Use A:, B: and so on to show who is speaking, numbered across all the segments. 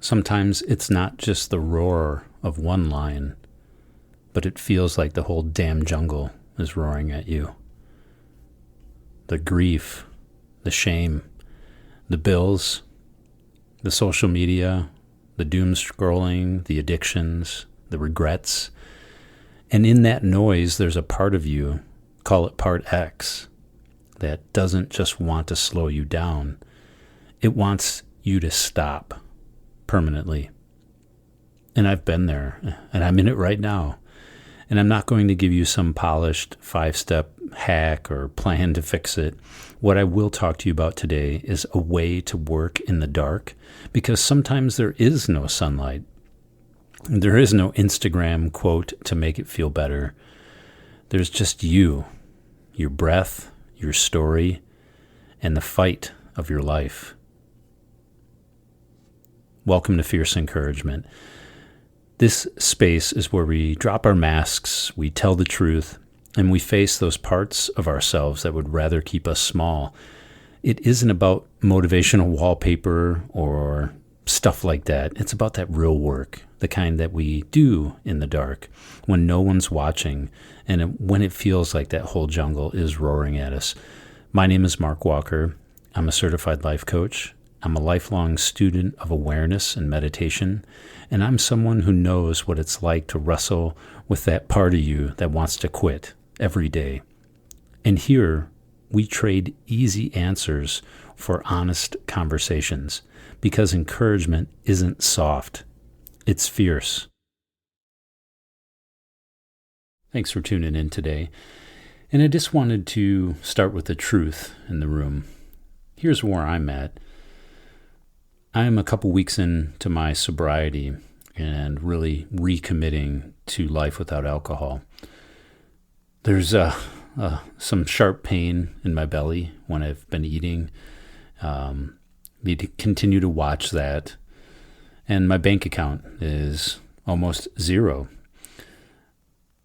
A: Sometimes it's not just the roar of one lion, but it feels like the whole damn jungle is roaring at you. The grief, the shame, the bills, the social media, the doom scrolling, the addictions, the regrets. And in that noise, there's a part of you, call it part X, that doesn't just want to slow you down. It wants you to stop permanently. And I've been there, and I'm in it right now. And I'm not going to give you some polished 5-step hack or plan to fix it. What I will talk to you about today is a way to work in the dark, because sometimes there is no sunlight. There is no Instagram quote to make it feel better. There's just you, your breath, your story, and the fight of your life. Welcome to Fierce Encouragement. This space is where we drop our masks, we tell the truth, and we face those parts of ourselves that would rather keep us small. It isn't about motivational wallpaper or stuff like that. It's about that real work, the kind that we do in the dark when no one's watching and when it feels like that whole jungle is roaring at us. My name is Mark Walker. I'm a certified life coach. I'm a lifelong student of awareness and meditation, and I'm someone who knows what it's like to wrestle with that part of you that wants to quit every day. And here, we trade easy answers for honest conversations, because encouragement isn't soft, it's fierce. Thanks for tuning in today. And I just wanted to start with the truth in the room. Here's where I'm at. I'm a couple weeks into my sobriety and really recommitting to life without alcohol. There's some sharp pain in my belly when I've been eating. Need to continue to watch that. And my bank account is almost zero.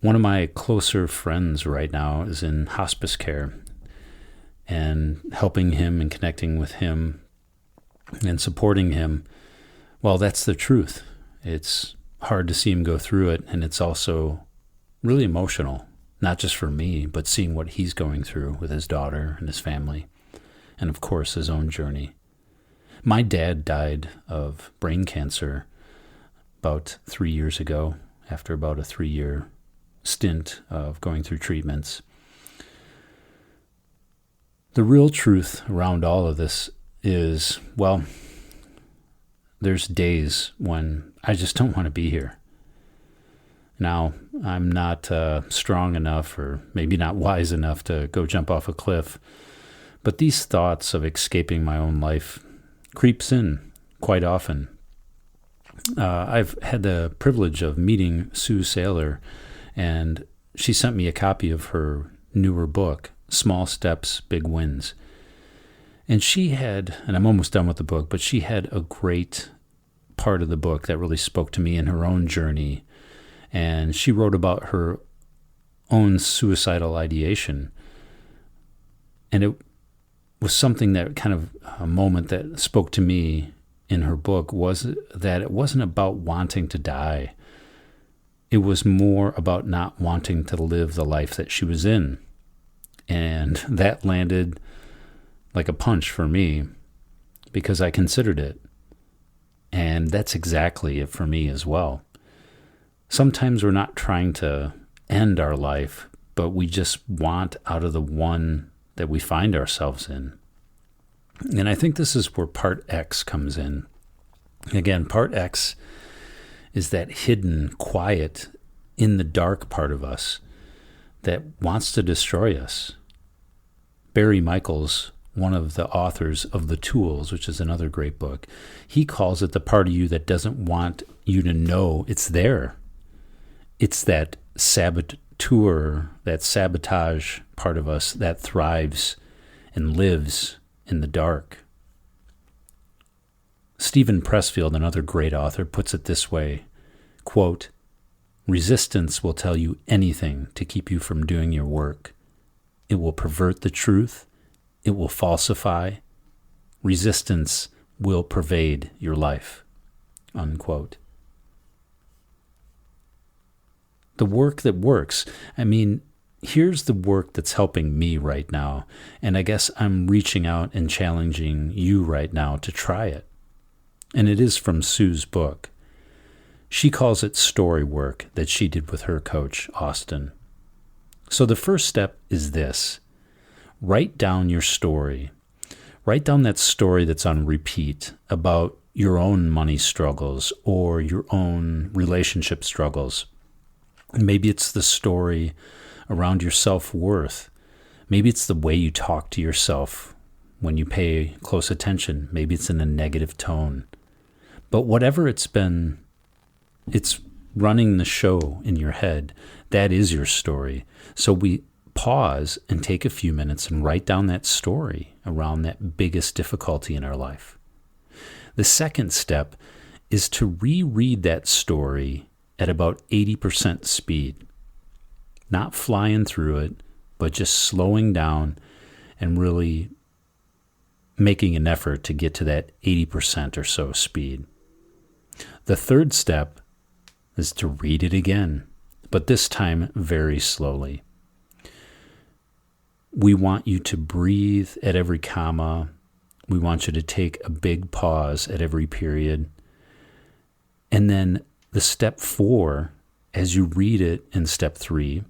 A: One of my closer friends right now is in hospice care, and helping him and connecting with him and supporting him, well, that's the truth. It's hard to see him go through it, and it's also really emotional, not just for me, but seeing what he's going through with his daughter and his family, and of course his own journey. My dad died of brain cancer about 3 years ago, after about a 3-year stint of going through treatments. The real truth around all of this is, well, there's days when I just don't want to be here. Now, I'm not strong enough, or maybe not wise enough to go jump off a cliff, but these thoughts of escaping my own life creeps in quite often. I've had the privilege of meeting Sue Saylor, and she sent me a copy of her newer book, Small Steps, Big Wins. And she had, and I'm almost done with the book, but she had a great part of the book that really spoke to me in her own journey. And she wrote about her own suicidal ideation. And it was something that kind of a moment that spoke to me in her book was that it wasn't about wanting to die. It was more about not wanting to live the life that she was in. And that landed like a punch for me, because I considered it. And that's exactly it for me as well. Sometimes we're not trying to end our life, but we just want out of the one that we find ourselves in. And I think this is where part X comes in. Again, part X is that hidden, quiet, in the dark part of us that wants to destroy us. Barry Michaels, one of the authors of The Tools, which is another great book, he calls it the part of you that doesn't want you to know it's there. It's that saboteur, that sabotage part of us that thrives and lives in the dark. Stephen Pressfield, another great author, puts it this way, quote, "Resistance will tell you anything to keep you from doing your work. It will pervert the truth. It will falsify. Resistance will pervade your life." unquote. The work that works. I mean, here's the work that's helping me right now. And I guess I'm reaching out and challenging you right now to try it. And it is from Sue's book. She calls it story work that she did with her coach, Austin. So the first step is this. Write down your story. Write down that story that's on repeat about your own money struggles or your own relationship struggles. Maybe it's the story around your self-worth. Maybe it's the way you talk to yourself when you pay close attention. Maybe it's in a negative tone. But whatever it's been, it's running the show in your head. That is your story. So we pause and take a few minutes and write down that story around that biggest difficulty in our life. The second step is to reread that story at about 80% speed. Not flying through it, but just slowing down and really making an effort to get to that 80% or so speed. The third step is to read it again, but this time very slowly. We want you to breathe at every comma. We want you to take a big pause at every period. And then the step 4, as you read it in step 3,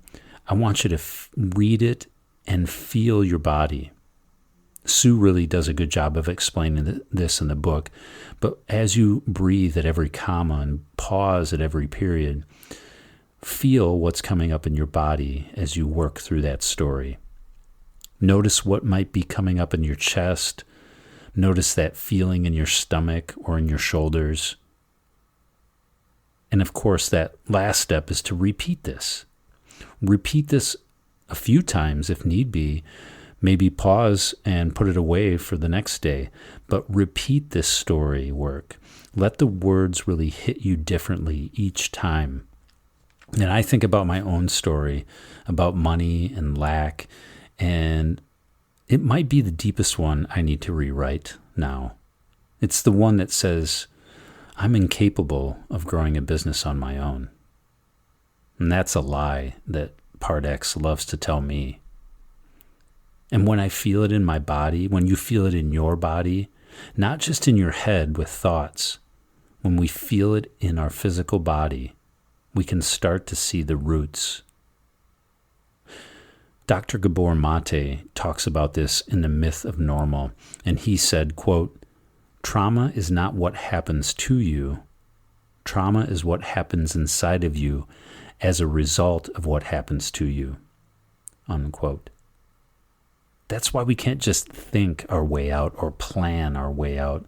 A: I want you to read it and feel your body. Sue really does a good job of explaining this in the book. But as you breathe at every comma and pause at every period, feel what's coming up in your body as you work through that story. Notice what might be coming up in your chest. Notice that feeling in your stomach or in your shoulders. And of course, that last step is to repeat this. Repeat this a few times if need be. Maybe pause and put it away for the next day. But repeat this story work. Let the words really hit you differently each time. And I think about my own story, about money and lack, and it might be the deepest one I need to rewrite now. It's the one that says, I'm incapable of growing a business on my own. And that's a lie that Part X loves to tell me. And when I feel it in my body, when you feel it in your body, not just in your head with thoughts, when we feel it in our physical body, we can start to see the roots. Dr. Gabor Mate talks about this in The Myth of Normal, and he said, quote, "Trauma is not what happens to you. Trauma is what happens inside of you as a result of what happens to you," unquote. That's why we can't just think our way out or plan our way out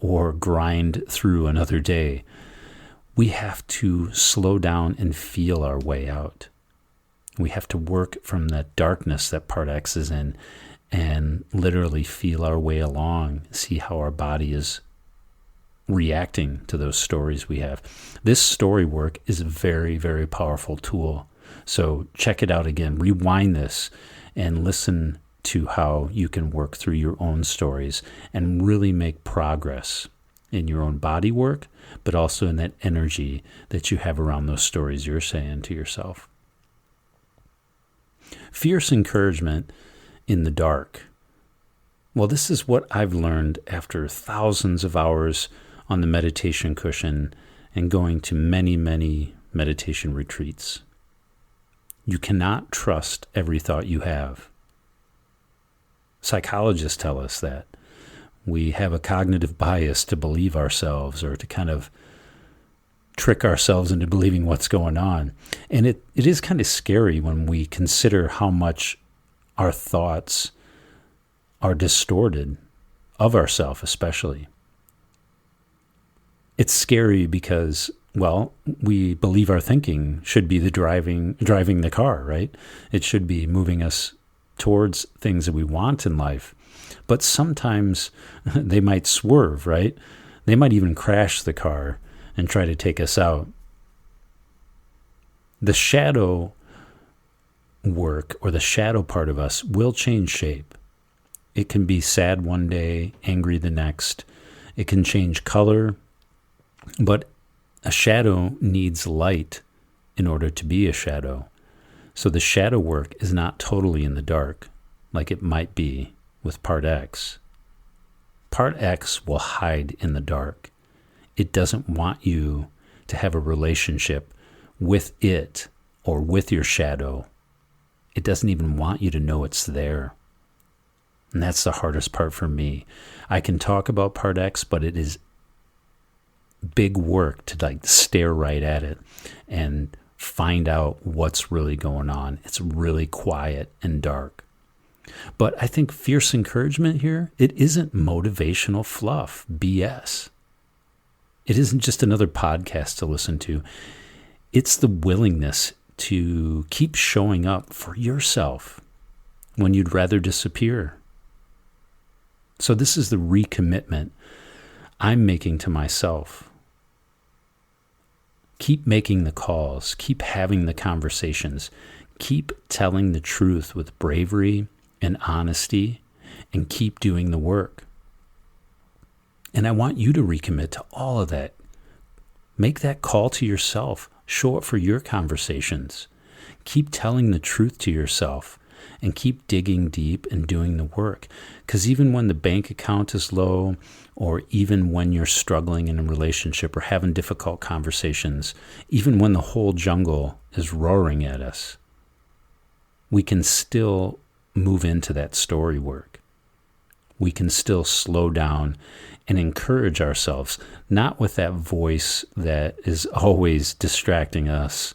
A: or grind through another day. We have to slow down and feel our way out. We have to work from that darkness that Part X is in and literally feel our way along, see how our body is reacting to those stories we have. This story work is a very, very powerful tool. So check it out again. Rewind this and listen to how you can work through your own stories and really make progress in your own body work, but also in that energy that you have around those stories you're saying to yourself. Fierce encouragement in the dark. Well, this is what I've learned after thousands of hours on the meditation cushion and going to many, many meditation retreats. You cannot trust every thought you have. Psychologists tell us that. We have a cognitive bias to believe ourselves or to kind of trick ourselves into believing what's going on. And it is kind of scary when we consider how much our thoughts are distorted of ourselves, especially. It's scary because, well, we believe our thinking should be the driving the car, right? It should be moving us towards things that we want in life. But sometimes they might swerve, right? They might even crash the car and try to take us out. The shadow work or the shadow part of us will change shape. It can be sad one day, angry the next. It can change color. But a shadow needs light in order to be a shadow. So the shadow work is not totally in the dark like it might be with Part X. Part X will hide in the dark. It doesn't want you to have a relationship with it or with your shadow. It doesn't even want you to know it's there. And that's the hardest part for me. I can talk about Part X, but it is big work to stare right at it and find out what's really going on. It's really quiet and dark. But I think fierce encouragement here, it isn't motivational fluff, BS. It isn't just another podcast to listen to. It's the willingness to keep showing up for yourself when you'd rather disappear. So this is the recommitment I'm making to myself. Keep making the calls, keep having the conversations, keep telling the truth with bravery and honesty, and keep doing the work. And I want you to recommit to all of that. Make that call to yourself. Show up for your conversations. Keep telling the truth to yourself and keep digging deep and doing the work. Because even when the bank account is low, or even when you're struggling in a relationship or having difficult conversations, even when the whole jungle is roaring at us, we can still move into that story work. We can still slow down and encourage ourselves, not with that voice that is always distracting us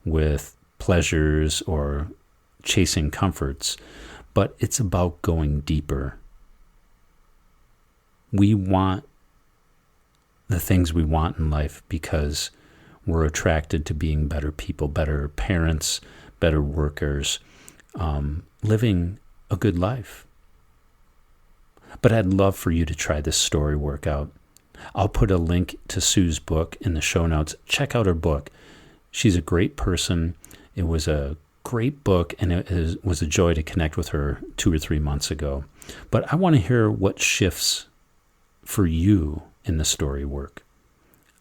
A: with pleasures or chasing comforts, but it's about going deeper. We want the things we want in life because we're attracted to being better people, better parents, better workers, living a good life. But I'd love for you to try this story work out. I'll put a link to Sue's book in the show notes. Check out her book. She's a great person. It was a great book, and it was a joy to connect with her 2 or 3 months ago. But I want to hear what shifts for you in the story work.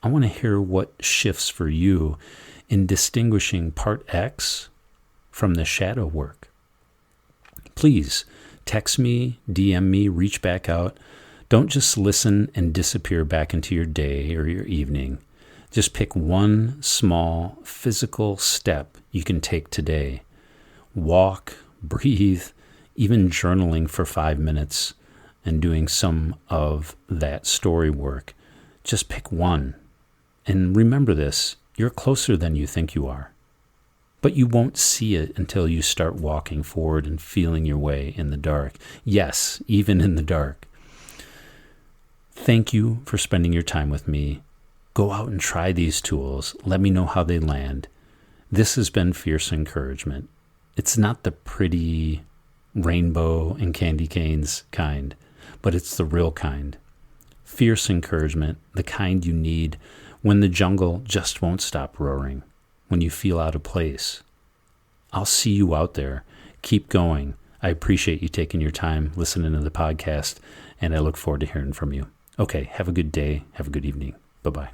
A: I want to hear what shifts for you in distinguishing Part X from the shadow work. Please text me, DM me, reach back out. Don't just listen and disappear back into your day or your evening. Just pick one small physical step you can take today. Walk, breathe, even journaling for 5 minutes and doing some of that story work. Just pick one. And remember this, you're closer than you think you are. But you won't see it until you start walking forward and feeling your way in the dark. Yes, even in the dark. Thank you for spending your time with me. Go out and try these tools. Let me know how they land. This has been Fierce Encouragement. It's not the pretty rainbow and candy canes kind, but it's the real kind. Fierce encouragement, the kind you need when the jungle just won't stop roaring, when you feel out of place. I'll see you out there. Keep going. I appreciate you taking your time listening to the podcast, and I look forward to hearing from you. Okay, have a good day. Have a good evening. Bye-bye.